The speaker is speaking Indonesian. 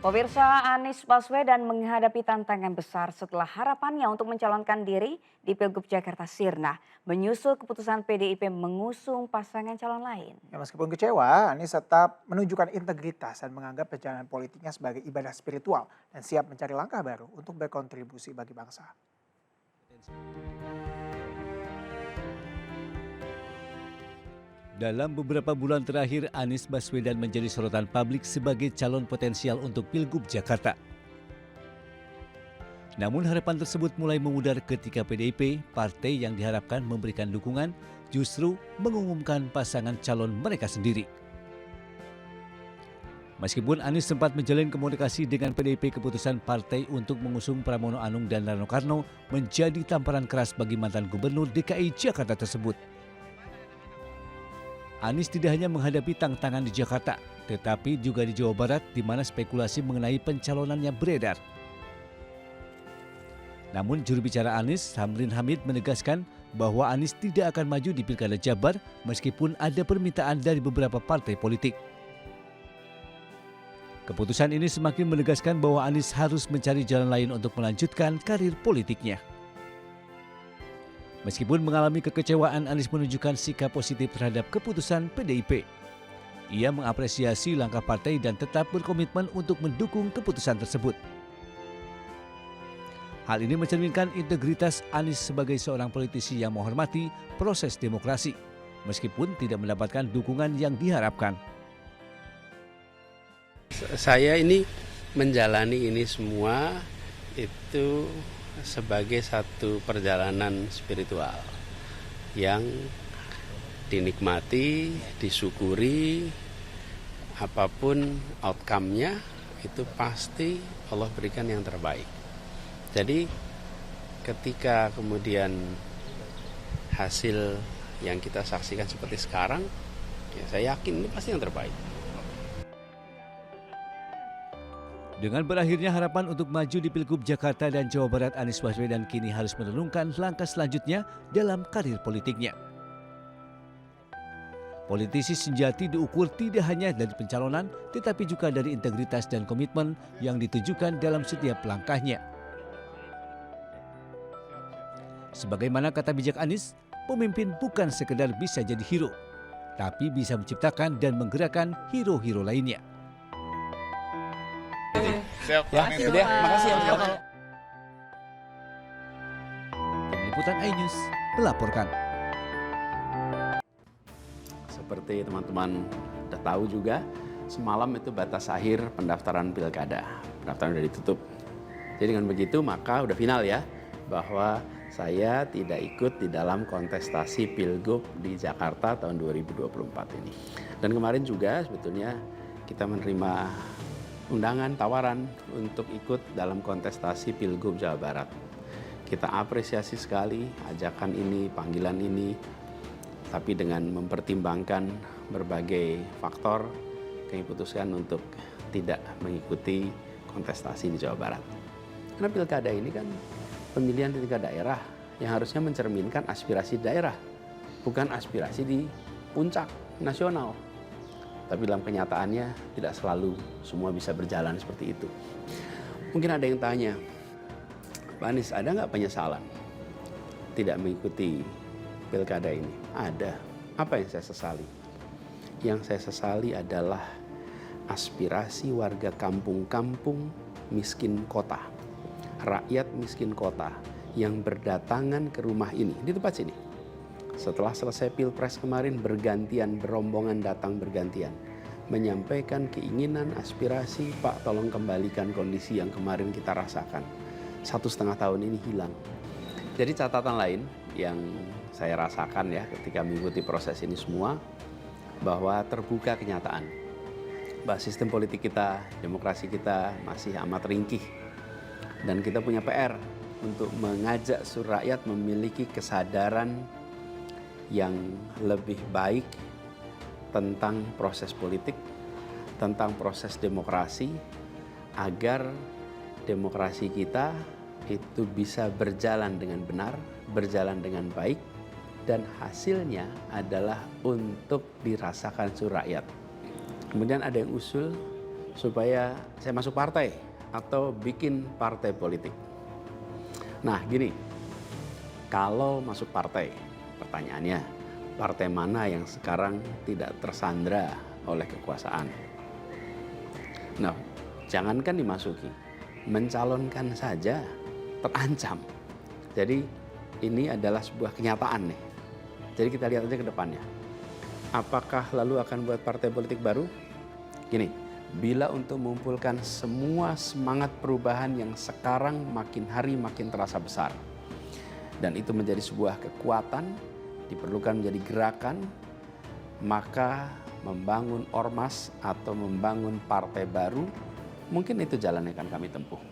Pemirsa, Anies Baswedan menghadapi tantangan besar setelah harapannya untuk mencalonkan diri di Pilgub Jakarta sirna, menyusul keputusan PDIP mengusung pasangan calon lain. Ya, meskipun kecewa, Anies tetap menunjukkan integritas dan menganggap perjalanan politiknya sebagai ibadah spiritual dan siap mencari langkah baru untuk berkontribusi bagi bangsa. Dalam beberapa bulan terakhir, Anies Baswedan menjadi sorotan publik sebagai calon potensial untuk Pilgub Jakarta. Namun harapan tersebut mulai memudar ketika PDIP, partai yang diharapkan memberikan dukungan, justru mengumumkan pasangan calon mereka sendiri. Meskipun Anies sempat menjalin komunikasi dengan PDIP, keputusan partai untuk mengusung Pramono Anung dan Rano Karno menjadi tamparan keras bagi mantan Gubernur DKI Jakarta tersebut. Anies tidak hanya menghadapi tantangan di Jakarta, tetapi juga di Jawa Barat di mana spekulasi mengenai pencalonannya beredar. Namun juru bicara Anies, Hamrin Hamid menegaskan bahwa Anies tidak akan maju di Pilkada Jabar meskipun ada permintaan dari beberapa partai politik. Keputusan ini semakin menegaskan bahwa Anies harus mencari jalan lain untuk melanjutkan karir politiknya. Meskipun mengalami kekecewaan, Anies menunjukkan sikap positif terhadap keputusan PDIP. Ia mengapresiasi langkah partai dan tetap berkomitmen untuk mendukung keputusan tersebut. Hal ini mencerminkan integritas Anies sebagai seorang politisi yang menghormati proses demokrasi, meskipun tidak mendapatkan dukungan yang diharapkan. Saya ini menjalani ini semua itu sebagai satu perjalanan spiritual yang dinikmati, disyukuri, apapun outcome-nya itu pasti Allah berikan yang terbaik. Jadi ketika kemudian hasil yang kita saksikan seperti sekarang, ya saya yakin ini pasti yang terbaik. Dengan berakhirnya harapan untuk maju di Pilgub Jakarta dan Jawa Barat, Anies Baswedan kini harus merenungkan langkah selanjutnya dalam karir politiknya. Politisi sejati diukur tidak hanya dari pencalonan, tetapi juga dari integritas dan komitmen yang ditujukan dalam setiap langkahnya. Sebagaimana kata bijak Anies, pemimpin bukan sekedar bisa jadi hero, tapi bisa menciptakan dan menggerakkan hero-hero lainnya. Siap, ya, itu dia. Makasih ya. Tim Liputan iNews melaporkan. Seperti teman-teman sudah tahu juga, semalam itu batas akhir pendaftaran pilkada. Pendaftaran sudah ditutup. Jadi dengan begitu maka udah final ya, bahwa saya tidak ikut di dalam kontestasi Pilgub di Jakarta tahun 2024 ini. Dan kemarin juga sebetulnya kita menerima undangan, tawaran untuk ikut dalam kontestasi Pilgub Jawa Barat. Kita apresiasi sekali ajakan ini, panggilan ini, tapi dengan mempertimbangkan berbagai faktor, kami putuskan untuk tidak mengikuti kontestasi di Jawa Barat. Karena pilkada ini kan pemilihan di tingkat daerah yang harusnya mencerminkan aspirasi daerah, bukan aspirasi di puncak nasional. Tapi dalam kenyataannya tidak selalu semua bisa berjalan seperti itu. Mungkin ada yang tanya, Pak Anies ada nggak penyesalan tidak mengikuti pilkada ini? Ada. Apa yang saya sesali? Yang saya sesali adalah aspirasi warga kampung-kampung miskin kota, rakyat miskin kota yang berdatangan ke rumah ini, di tempat sini. Setelah selesai Pilpres kemarin bergantian, berombongan datang bergantian. Menyampaikan keinginan, aspirasi, Pak tolong kembalikan kondisi yang kemarin kita rasakan. 1,5 tahun ini hilang. Jadi catatan lain yang saya rasakan ya ketika mengikuti proses ini semua, bahwa terbuka kenyataan bahwa sistem politik kita, demokrasi kita masih amat ringkih. Dan kita punya PR untuk mengajak seluruh rakyat memiliki kesadaran yang lebih baik tentang proses politik, tentang proses demokrasi, agar demokrasi kita itu bisa berjalan dengan benar, berjalan dengan baik, dan hasilnya adalah untuk dirasakan seluruh rakyat. Kemudian ada yang usul supaya saya masuk partai atau bikin partai politik. Nah gini, kalau masuk partai, pertanyaannya, partai mana yang sekarang tidak tersandra oleh kekuasaan? Nah, jangankan dimasuki, mencalonkan saja terancam. Jadi ini adalah sebuah kenyataan nih. Jadi kita lihat aja ke depannya. Apakah lalu akan buat partai politik baru? Gini, bila untuk mengumpulkan semua semangat perubahan yang sekarang makin hari makin terasa besar, dan itu menjadi sebuah kekuatan, diperlukan menjadi gerakan, maka membangun ormas atau membangun partai baru, mungkin itu jalan yang akan kami tempuh.